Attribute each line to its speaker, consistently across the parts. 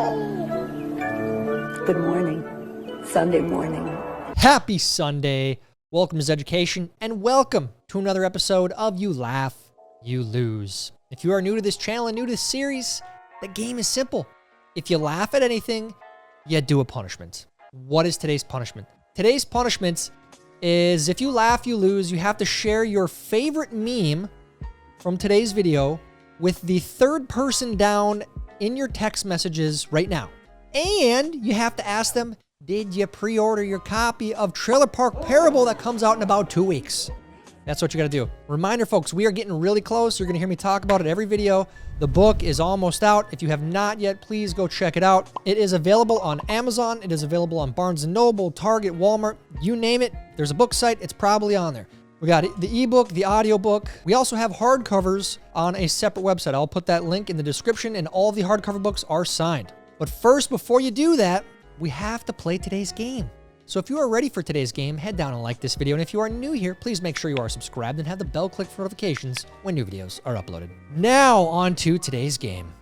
Speaker 1: Good morning. Sunday morning.
Speaker 2: Happy Sunday. Welcome to Zeducation, and welcome to another episode of You Laugh, You Lose. If you are new to this channel and new to this series, the game is simple. If you laugh at anything, you do a punishment. What is today's punishment? Today's punishment is if you laugh, you lose. You have to share your favorite meme from today's video with the third person down in your text messages right now. And you have to ask them, did you pre-order your copy of Trailer Park Parable that comes out in about 2 weeks? That's what you got to do. Reminder, folks, we are getting really close. You're going to hear me talk about it every video. The book is almost out. If you have not yet, please go check it out. It is available on Amazon. It is available on Barnes & Noble, Target, Walmart, you name it. There's a book site. It's probably on there. We got the ebook, the audiobook. We also have hardcovers on a separate website. I'll put that link in the description, and all the hardcover books are signed. But first, before you do that, we have to play today's game. So if you are ready for today's game, head down and like this video. And if you are new here, please make sure you are subscribed and have the bell clicked for notifications when new videos are uploaded. Now on to today's game.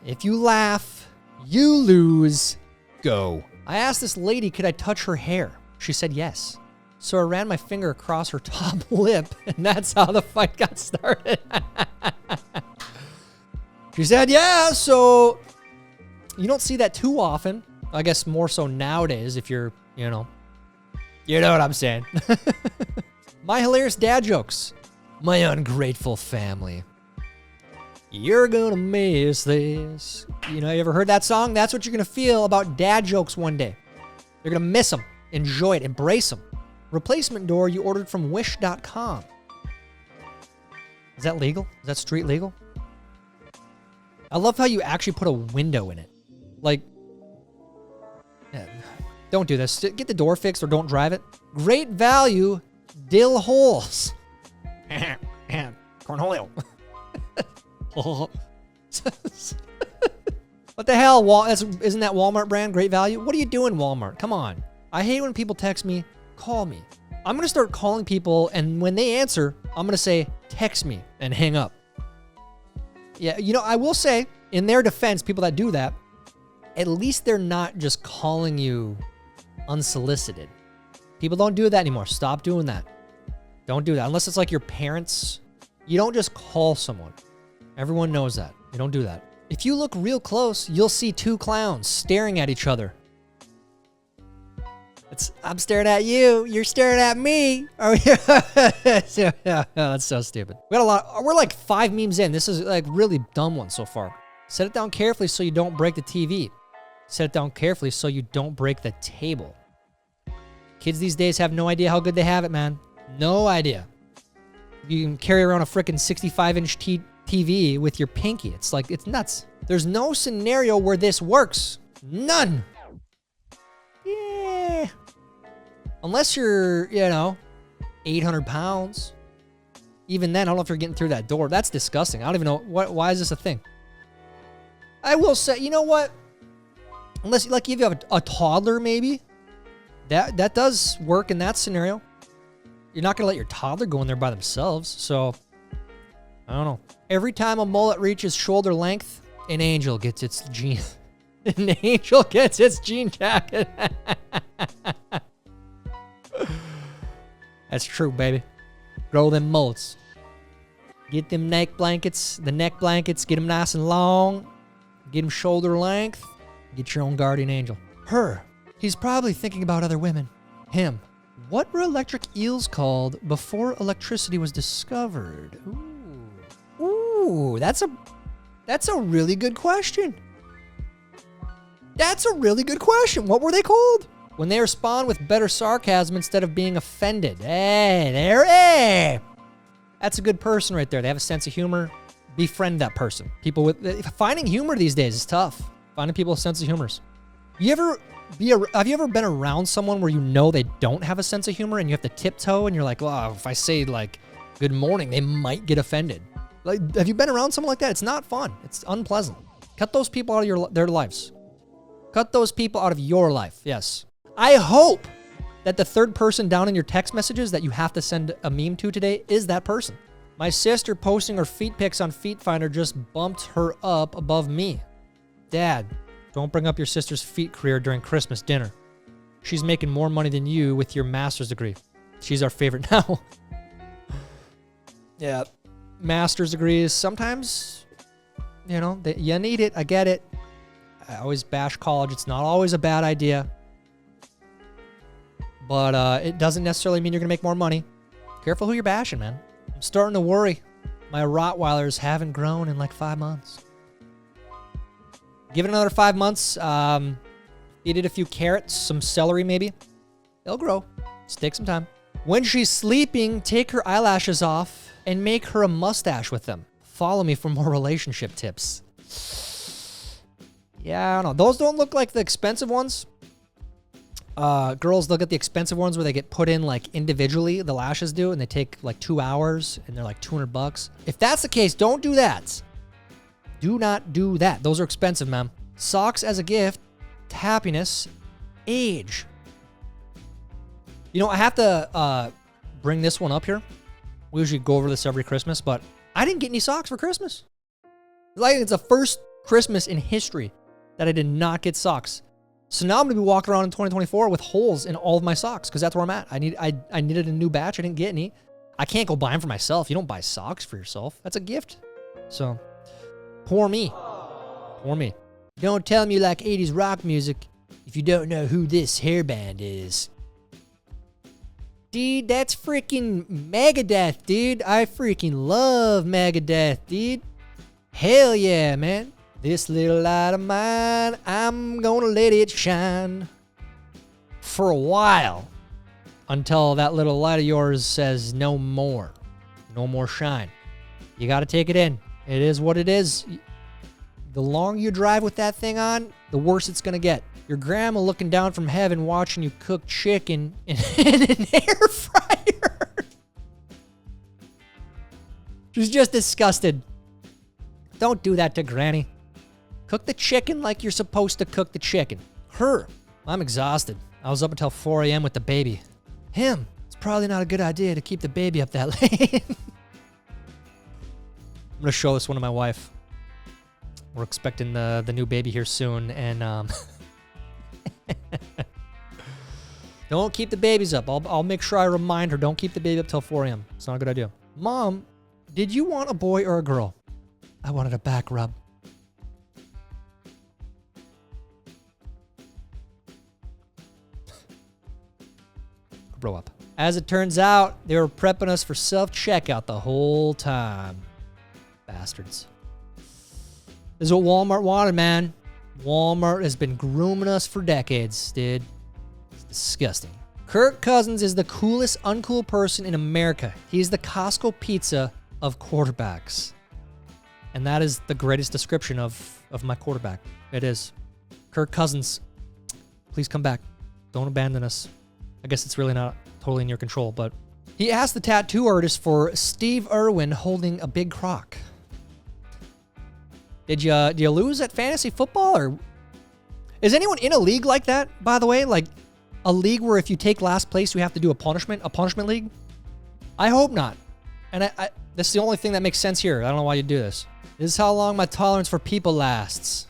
Speaker 2: If you laugh, you lose. Go. I asked this lady, could I touch her hair? She said yes. So I ran my finger across her top lip, and that's how the fight got started. She said, yeah, so you don't see that too often. I guess more so nowadays if you're, you know what I'm saying. My hilarious dad jokes. My ungrateful family. You're gonna miss this. You ever heard that song? That's what you're gonna feel about dad jokes one day. You're gonna miss them. Enjoy it. Embrace them. Replacement door you ordered from wish.com. Is that legal? Is that street legal? I love how you actually put a window in it. Like, don't do this. Get the door fixed or don't drive it. Great value, dill holes. Cornholio. What the hell? Isn't that Walmart brand? Great value? What are you doing, Walmart? Come on. I hate when people text me, call me. I'm going to start calling people, and when they answer, I'm going to say, text me, and hang up. Yeah, I will say, in their defense, people that do that, at least they're not just calling you unsolicited. People don't do that anymore. Stop doing that. Don't do that. Unless it's like your parents. You don't just call someone. Everyone knows that. You don't do that. If you look real close, you'll see two clowns staring at each other. I'm staring at you. You're staring at me. Oh, yeah. That's so stupid. We got a lot. We're like 5 memes in. This is like really dumb one so far. Set it down carefully so you don't break the TV. Set it down carefully so you don't break the table. Kids these days have no idea how good they have it, man. No idea. You can carry around a frickin' 65-inch TV with your pinky. It's nuts. There's no scenario where this works. None. Yeah. Unless you're, 800 pounds. Even then, I don't know if you're getting through that door. That's disgusting. I don't even know. Why is this a thing? I will say, you know what? Unless, like, if you have a toddler, maybe. That does work in that scenario. You're not going to let your toddler go in there by themselves. So, I don't know. Every time a mullet reaches shoulder length, an angel gets its jean. An angel gets its jean jacket. That's true, baby. Grow them mullets. Get them neck blankets. The neck blankets, get them nice and long. Get them shoulder length. Get your own guardian angel. Her. He's probably thinking about other women. Him. What were electric eels called before electricity was discovered? Ooh, that's a really good question. That's a really good question. What were they called? When they respond with better sarcasm instead of being offended. Hey. That's a good person right there. They have a sense of humor. Befriend that person. Finding humor these days is tough. Finding people with a sense of humor. Have you ever been around someone where they don't have a sense of humor and you have to tiptoe and you're like, well, if I say like good morning, they might get offended. Like, have you been around someone like that? It's not fun. It's unpleasant. Cut those people out of their lives. Cut those people out of your life. Yes. I hope that the third person down in your text messages that you have to send a meme to today is that person. My sister posting her feet pics on Feet Finder just bumped her up above me. Dad, Don't bring up your sister's feet career during Christmas dinner. She's making more money than you with your master's degree. She's our favorite now. Yeah. Master's degrees, sometimes, you know, you need it. I get it. I always bash college. It's not always a bad idea. But it doesn't necessarily mean you're going to make more money. Careful who you're bashing, man. I'm starting to worry. My Rottweilers haven't grown in like 5 months. Give it another 5 months. Feed it a few carrots, some celery maybe. They'll grow. Just take some time. When she's sleeping, take her eyelashes off and make her a mustache with them. Follow me for more relationship tips. Yeah, I don't know. Those don't look like the expensive ones. Girls, they'll get the expensive ones where they get put in like individually, the lashes do, and they take like 2 hours and they're like $200. If that's the case, don't do that. Do not do that. Those are expensive, man. Socks as a gift, happiness, age. You know, I have to bring this one up here. We usually go over this every Christmas, but I didn't get any socks for Christmas. Like, it's the first Christmas in history that I did not get socks. So now I'm going to be walking around in 2024 with holes in all of my socks because that's where I'm at. I needed a new batch. I didn't get any. I can't go buy them for myself. You don't buy socks for yourself. That's a gift. So, poor me. Poor me. Don't tell me you like 80s rock music if you don't know who this hairband is. Dude, that's freaking Megadeth, dude. I freaking love Megadeth, dude. Hell yeah, man. This little light of mine, I'm gonna let it shine. For a while. Until that little light of yours says no more. No more shine. You gotta take it in. It is what it is. The longer you drive with that thing on, the worse it's gonna get. Your grandma looking down from heaven watching you cook chicken in an air fryer. She's just disgusted. Don't do that to Granny. Cook the chicken like you're supposed to cook the chicken. Her. I'm exhausted. I was up until 4 a.m. with the baby. Him. It's probably not a good idea to keep the baby up that late. I'm going to show this one to my wife. We're expecting the new baby here soon, and don't keep the babies up. I'll make sure I remind her, don't keep the baby up till 4 a.m. It's not a good idea. Mom, did you want a boy or a girl? I wanted a back rub. Grow up. As it turns out, they were prepping us for self-checkout the whole time. Bastards. This is what Walmart wanted, man. Walmart has been grooming us for decades, dude. It's disgusting. Kirk Cousins is the coolest uncool person in America. He's the Costco pizza of quarterbacks. And that is the greatest description of my quarterback. It is. Kirk Cousins, please come back. Don't abandon us. I guess it's really not totally in your control, but he asked the tattoo artist for Steve Irwin holding a big crock. Did you lose at fantasy football, or is anyone in a league like that, by the way? Like a league where if you take last place, you have to do a punishment league? I hope not. And I this is the only thing that makes sense here. I don't know why you do this. This is how long my tolerance for people lasts.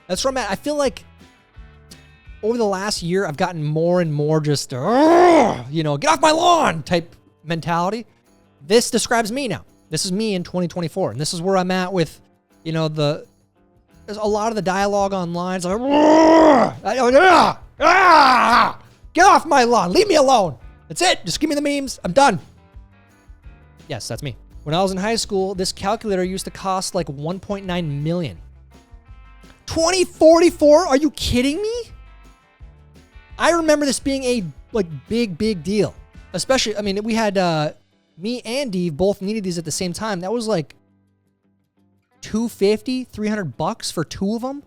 Speaker 2: That's where I'm at. I feel like over the last year, I've gotten more and more just, get off my lawn type mentality. This describes me now. This is me in 2024. And this is where I'm at with, there's a lot of the dialogue online. It's like, get off my lawn. Leave me alone. That's it. Just give me the memes. I'm done. Yes, that's me. When I was in high school, this calculator used to cost like 1.9 million. 2044? Are you kidding me? I remember this being a big deal. Especially, we had me and Dave both needed these at the same time. That was like $250, $300 for two of them.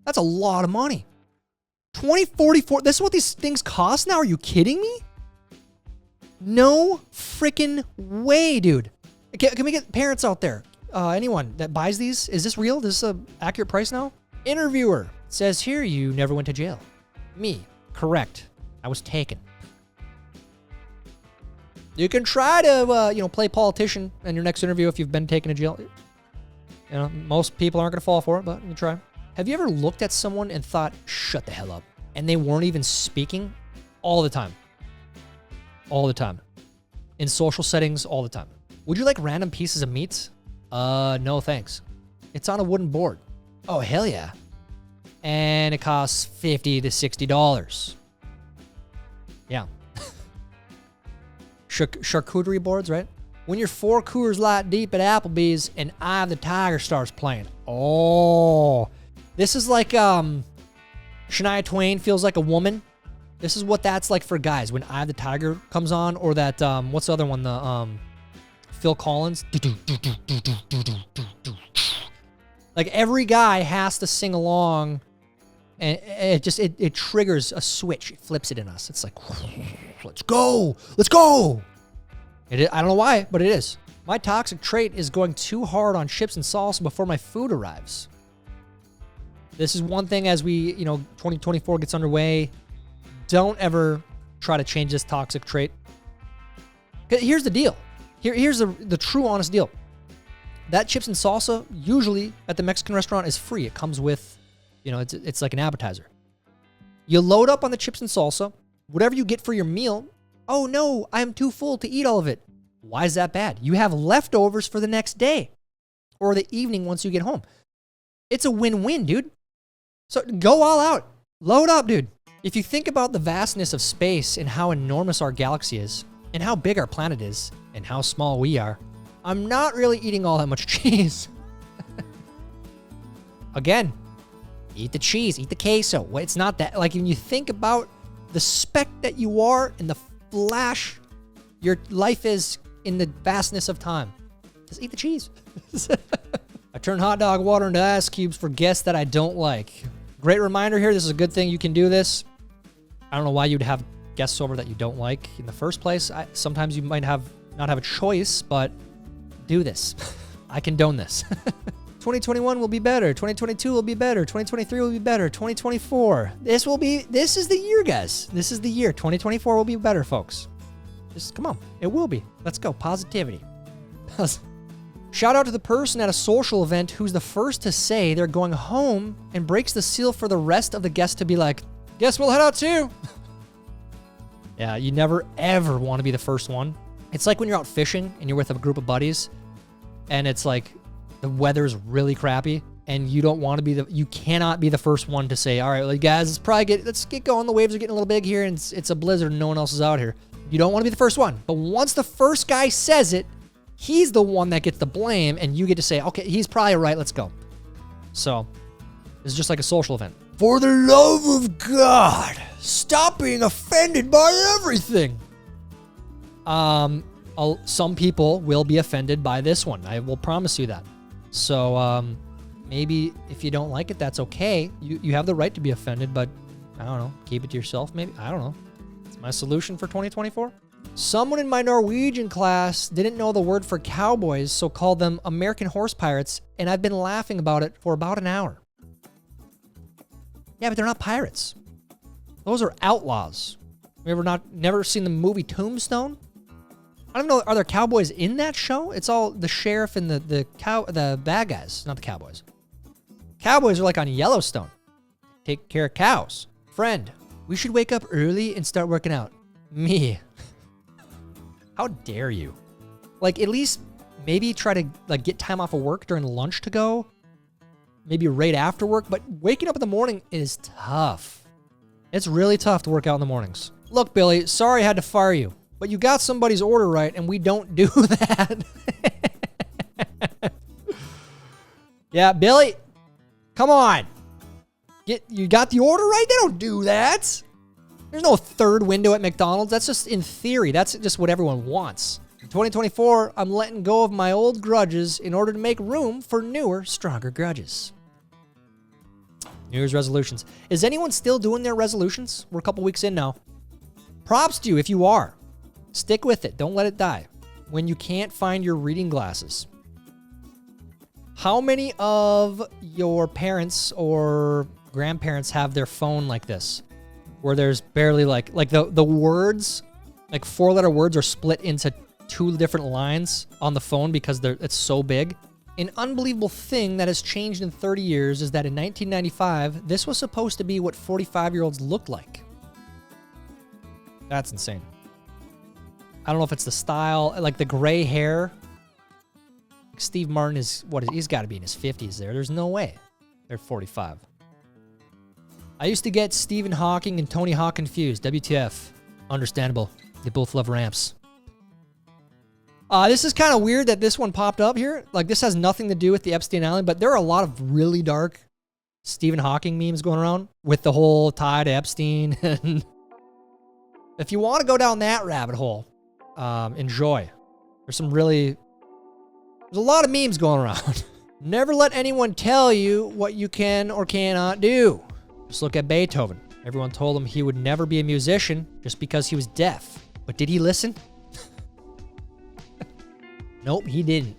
Speaker 2: That's a lot of money. 2044. This is what these things cost now? Are you kidding me? No freaking way, dude. Can we get parents out there? Anyone that buys these? Is this real? Is this an accurate price now? Interviewer says here you never went to jail. Me. Correct. I was taken. You can try to, play politician in your next interview if you've been taken to jail. You know, most people aren't going to fall for it, but you try. Have you ever looked at someone and thought, shut the hell up, and they weren't even speaking? All the time. All the time. In social settings, all the time. Would you like random pieces of meat? No thanks. It's on a wooden board. Oh, hell yeah. And it costs $50 to $60. Yeah. Charcuterie boards, right? When you're 4 Coors Light deep at Applebee's and Eye of the Tiger starts playing. Oh. This is like Shania Twain feels like a woman. This is what that's like for guys when Eye of the Tiger comes on, or that what's the other one? The Phil Collins. Like every guy has to sing along, and it triggers a switch. It flips it in us. It's like, let's go, let's go. I don't know why, but it is. My toxic trait is going too hard on chips and salsa before my food arrives. This is one thing as we, 2024 gets underway. Don't ever try to change this toxic trait. Here's the deal. Here's the true, honest deal. That chips and salsa, usually at the Mexican restaurant, is free. It comes with, it's like an appetizer. You load up on the chips and salsa. Whatever you get for your meal, oh no, I'm too full to eat all of it. Why is that bad? You have leftovers for the next day or the evening once you get home. It's a win-win, dude. So go all out. Load up, dude. If you think about the vastness of space and how enormous our galaxy is and how big our planet is and how small we are, I'm not really eating all that much cheese. Again, eat the cheese, eat the queso. It's not that, like when you think about the speck that you are and the flash your life is in the vastness of time, just eat the cheese. I turn hot dog water into ice cubes for guests that I don't like. Great reminder here, this is a good thing you can do this. I don't know why you'd have guests over that you don't like in the first place. Sometimes you might not have a choice, but do this. I condone this. 2021 will be better. 2022 will be better. 2023 will be better. 2024. This is the year, guys. This is the year. 2024 will be better, folks. Just come on. It will be. Let's go. Positivity. Shout out to the person at a social event who's the first to say they're going home and breaks the seal for the rest of the guests to be like, guess we'll head out too. Yeah, you never ever want to be the first one. It's like when you're out fishing and you're with a group of buddies and it's like the weather's really crappy and you don't want to you cannot be the first one to say, all right, well, guys, let's get going. The waves are getting a little big here and it's a blizzard and no one else is out here. You don't want to be the first one. But once the first guy says it, he's the one that gets the blame and you get to say, okay, he's probably right. Let's go. So it's just like a social event. For the love of God, stop being offended by everything. Some people will be offended by this one. I will promise you that. So maybe if you don't like it, that's okay. You have the right to be offended, but I don't know. Keep it to yourself, maybe. I don't know. It's my solution for 2024. Someone in my Norwegian class didn't know the word for cowboys, so called them American horse pirates, and I've been laughing about it for about an hour. Yeah, but they're not pirates. Those are outlaws. You never seen the movie Tombstone? I don't know. Are there cowboys in that show? It's all the sheriff and the bad guys, not the cowboys. Cowboys are like on Yellowstone. Take care of cows. Friend, we should wake up early and start working out. Me. How dare you? Like, at least maybe try to get time off of work during lunch to go. Maybe right after work. But waking up in the morning is tough. It's really tough to work out in the mornings. Look, Billy, sorry I had to fire you. But you got somebody's order right, and we don't do that. Yeah, Billy, come on. You got the order right? They don't do that. There's no third window at McDonald's. That's just in theory. That's just what everyone wants. In 2024, I'm letting go of my old grudges in order to make room for newer, stronger grudges. New Year's resolutions. Is anyone still doing their resolutions? We're a couple weeks in now. Props to you if you are. Stick with it. Don't let it die. When you can't find your reading glasses. How many of your parents or grandparents have their phone like this? Where there's barely like the words, like 4-letter words are split into 2 different lines on the phone because it's so big. An unbelievable thing that has changed in 30 years is that in 1995, this was supposed to be what 45-year-olds looked like. That's insane. I don't know if it's the style, like the gray hair. Steve Martin is, he's got to be in his 50s there. There's no way they're 45. I used to get Stephen Hawking and Tony Hawk confused. WTF. Understandable. They both love ramps. This is kind of weird that this one popped up here. Like, this has nothing to do with the Epstein Island, but there are a lot of really dark Stephen Hawking memes going around with the whole tie to Epstein. And if you want to go down that rabbit hole, enjoy. There's a lot of memes going around. Never let anyone tell you what you can or cannot do. Just look at Beethoven. Everyone told him he would never be a musician just because he was deaf. But did he listen? Nope, he didn't.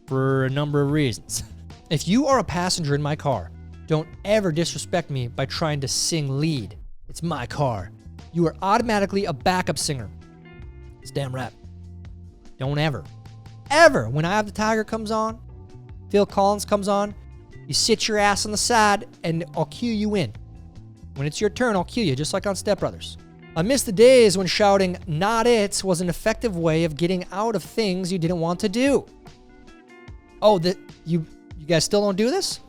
Speaker 2: For a number of reasons. If you are a passenger in my car, don't ever disrespect me by trying to sing lead. It's my car. You are automatically a backup singer. It's damn rap. Don't ever, when Eye of the Tiger comes on, Phil Collins comes on, you sit your ass on the side and I'll cue you in. When it's your turn, I'll cue you, just like on Step Brothers. I miss the days when shouting "not it" was an effective way of getting out of things you didn't want to do. Oh, you guys still don't do this?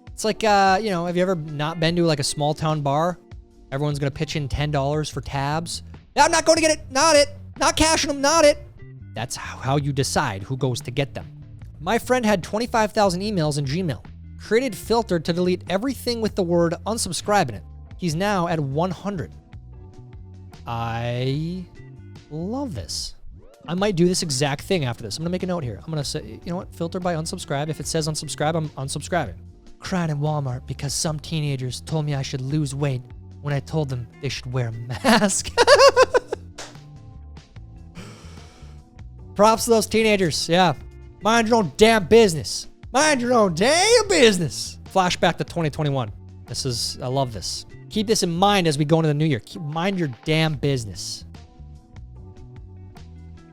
Speaker 2: It's like, have you ever not been to like a small town bar? Everyone's going to pitch in $10 for tabs. No, I'm not going to get it. Not it. Not cashing them. Not it. That's how you decide who goes to get them. My friend had 25,000 emails in Gmail. Created filter to delete everything with the word unsubscribe in it. He's now at 100. I love this. I might do this exact thing after this. I'm going to make a note here. I'm going to say, you know what? Filter by unsubscribe. If it says unsubscribe, I'm unsubscribing. Crying in Walmart because some teenagers told me I should lose weight when I told them they should wear a mask. Props to those teenagers. Yeah. Mind your own damn business. Mind your own damn business. Flashback to 2021. I love this. Keep this in mind as we go into the new year. Mind your damn business.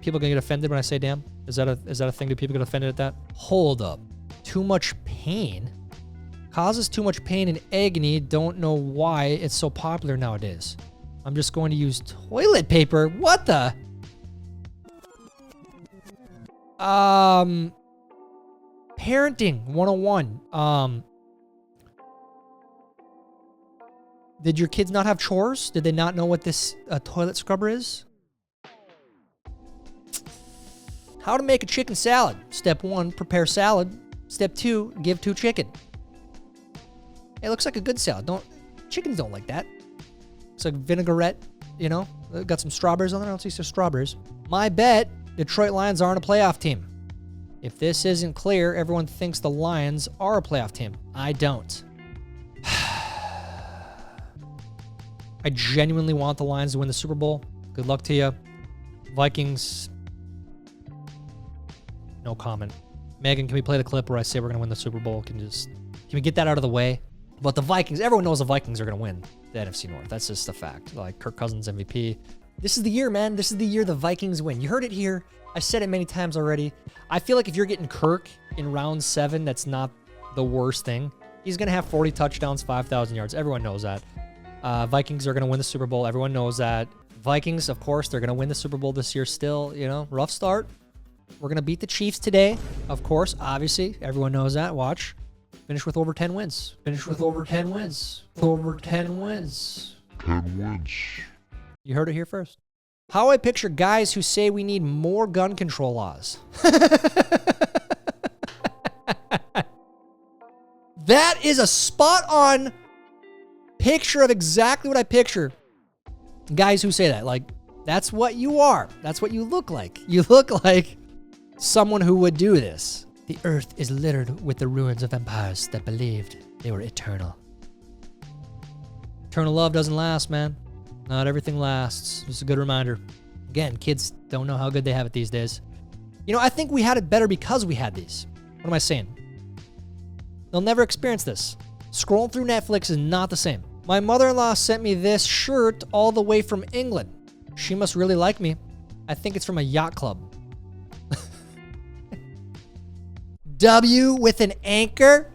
Speaker 2: People gonna get offended when I say damn? Is that a thing? Do people get offended at that? Hold up. Too much pain? Causes too much pain and agony. Don't know why it's so popular nowadays. I'm just going to use toilet paper. What the? Parenting 101. Did your kids not have chores? Did they not know what this toilet scrubber is? How to make a chicken salad. Step 1, prepare salad. Step 2, give to chicken. It looks like a good salad. Chickens don't like that. It's like vinaigrette, got some strawberries on there. I don't see some strawberries. My bet, Detroit Lions aren't a playoff team. If this isn't clear, everyone thinks the Lions are a playoff team. I don't. I genuinely want the Lions to win the Super Bowl. Good luck to you. Vikings. No comment. Megan, can we play the clip where I say we're going to win the Super Bowl? Can we get that out of the way? But the Vikings, everyone knows the Vikings are going to win the NFC North. That's just a fact. Like Kirk Cousins MVP. This is the year, man. This is the year the Vikings win. You heard it here. I said it many times already. I feel like if you're getting Kirk in round 7, that's not the worst thing. He's going to have 40 touchdowns, 5,000 yards. Everyone knows that. Vikings are going to win the Super Bowl. Everyone knows that. Vikings, of course, they're going to win the Super Bowl this year still. Rough start. We're going to beat the Chiefs today. Of course, obviously. Everyone knows that. Watch. Finish with over 10 wins. Finish with over 10 wins. Over 10 wins.
Speaker 3: 10 wins.
Speaker 2: You heard it here first. How I picture guys who say we need more gun control laws. That is a spot-on picture of exactly what I picture. Guys who say that. Like, that's what you are. That's what you look like. You look like someone who would do this. The earth is littered with the ruins of empires that believed they were eternal. Eternal love doesn't last, man. Not everything lasts. Just a good reminder. Again, kids don't know how good they have it these days. I think we had it better because we had these. What am I saying? They'll never experience this. Scrolling through Netflix is not the same. My mother-in-law sent me this shirt all the way from England. She must really like me. I think it's from a yacht club. W with an anchor.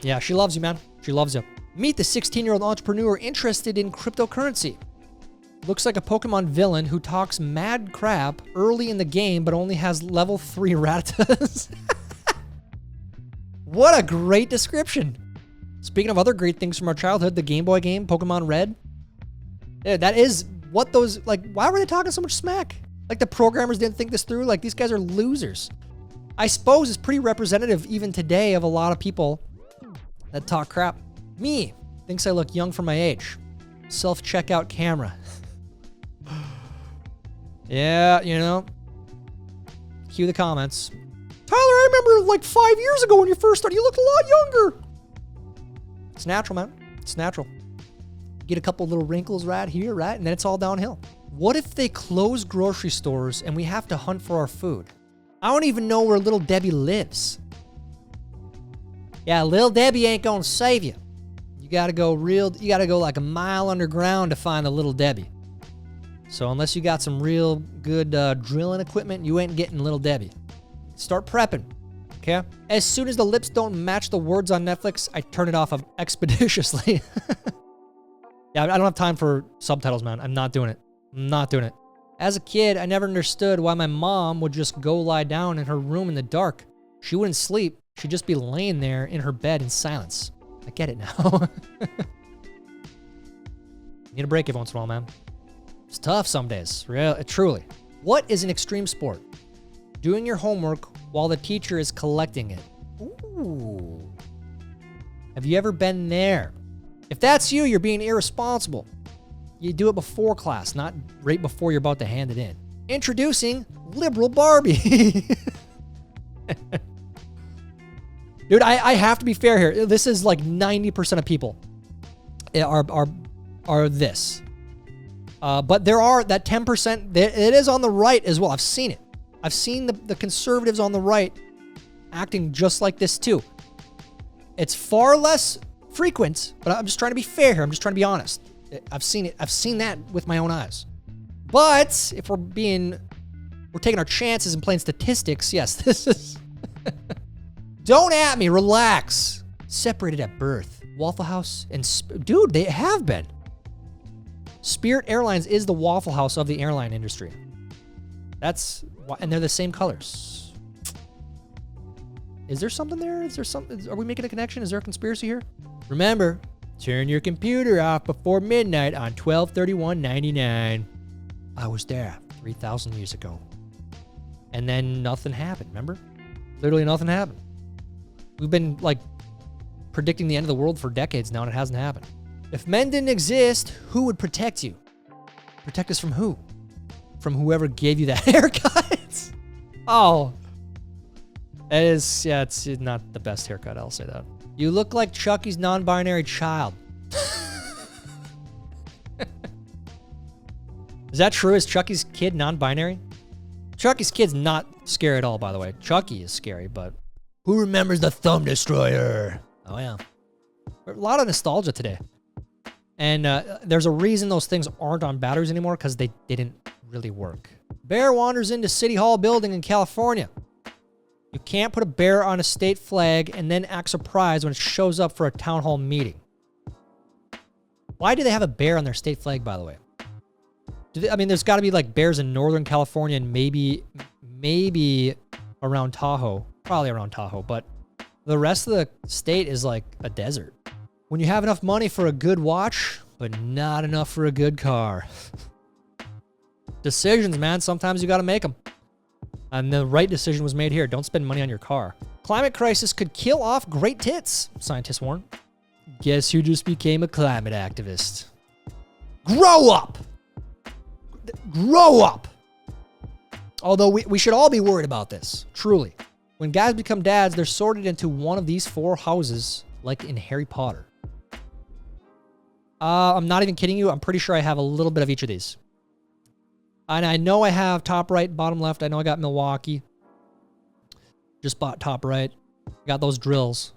Speaker 2: Yeah, she loves you, man. She loves you. Meet the 16-year-old entrepreneur interested in cryptocurrency. Looks like a Pokemon villain who talks mad crap early in the game, but only has level 3 Rattatas. What a great description. Speaking of other great things from our childhood, the Game Boy game, Pokemon Red. Yeah, that is what those, like, why were they talking so much smack? Like, the programmers didn't think this through? Like, these guys are losers. I suppose it's pretty representative even today of a lot of people that talk crap. Me thinks I look young for my age. Self-checkout camera. Yeah, you know. Cue the comments. Tyler, I remember like 5 years ago when you first started, you looked a lot younger. It's natural, man. It's natural. Get a couple little wrinkles right here, right? And then it's all downhill. What if they close grocery stores and we have to hunt for our food? I don't even know where Little Debbie lives. Yeah, Little Debbie ain't gonna save you. You gotta go like a mile underground to find the Little Debbie. So unless you got some real good drilling equipment, you ain't getting Little Debbie. Start prepping, okay? As soon as the lips don't match the words on Netflix, I turn it off expeditiously. Yeah, I don't have time for subtitles, man. I'm not doing it. I'm not doing it. As a kid, I never understood why my mom would just go lie down in her room in the dark. She wouldn't sleep. She'd just be laying there in her bed in silence. I get it now. Need a break every once in a while, man. It's tough some days, truly. What is an extreme sport? Doing your homework while the teacher is collecting it. Ooh. Have you ever been there? If that's you, you're being irresponsible. You do it before class, not right before you're about to hand it in. Introducing Liberal Barbie. Dude, I have to be fair here. This is like 90% of people are this. But there are that 10%, it is on the right as well. I've seen it. I've seen the conservatives on the right acting just like this too. It's far less frequent, but I'm just trying to be fair here. I'm just trying to be honest. I've seen it. I've seen that with my own eyes. But if we're taking our chances and playing statistics, yes, this is... Don't at me, relax. Separated at birth. Waffle House and... Dude, they have been. Spirit Airlines is the Waffle House of the airline industry. And they're the same colors. Is there something there? Are we making a connection? Is there a conspiracy here? Remember, turn your computer off before midnight on 12/31/99. I was there 3,000 years ago. And then nothing happened, remember? Literally nothing happened. We've been like predicting the end of the world for decades now and it hasn't happened. If men didn't exist, who would protect you? Protect us from who? From whoever gave you that haircut? Oh. That is, yeah, it's not the best haircut, I'll say that. You look like Chucky's non-binary child. Is that true? Is Chucky's kid non-binary? Chucky's kid's not scary at all, by the way. Chucky is scary, but who remembers the Thumb Destroyer? Oh, yeah. A lot of nostalgia today. And there's a reason those things aren't on batteries anymore, because they didn't really work. Bear wanders into City Hall building in California. You can't put a bear on a state flag and then act surprised when it shows up for a town hall meeting. Why do they have a bear on their state flag, by the way? I mean, there's got to be like bears in Northern California and maybe around Tahoe. Probably around Tahoe, but the rest of the state is like a desert. When you have enough money for a good watch, but not enough for a good car. Decisions, man. Sometimes you got to make them. And the right decision was made here. Don't spend money on your car. Climate crisis could kill off great tits, scientists warn. Guess who just became a climate activist? Grow up! Grow up! Although we should all be worried about this, truly. When guys become dads, they're sorted into one of these 4 houses, like in Harry Potter. I'm not even kidding you. I'm pretty sure I have a little bit of each of these. And I know I have top right, bottom left. I know I got Milwaukee. Just bought top right. Got those drills.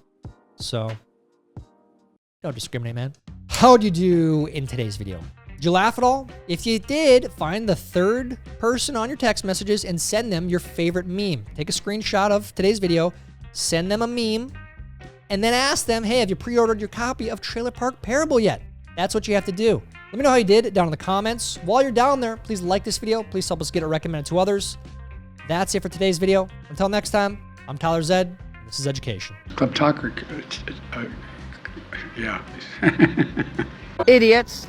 Speaker 2: So, don't discriminate, man. How'd you do in today's video? Did you laugh at all? If you did, find the third person on your text messages and send them your favorite meme. Take a screenshot of today's video, send them a meme, and then ask them, hey, have you pre-ordered your copy of Trailer Park Parable yet? That's what you have to do. Let me know how you did down in the comments. While you're down there, please like this video. Please help us get it recommended to others. That's it for today's video. Until next time, I'm Tyler Zed. This is Zeducation.
Speaker 3: Club Talker, yeah.
Speaker 4: Idiots.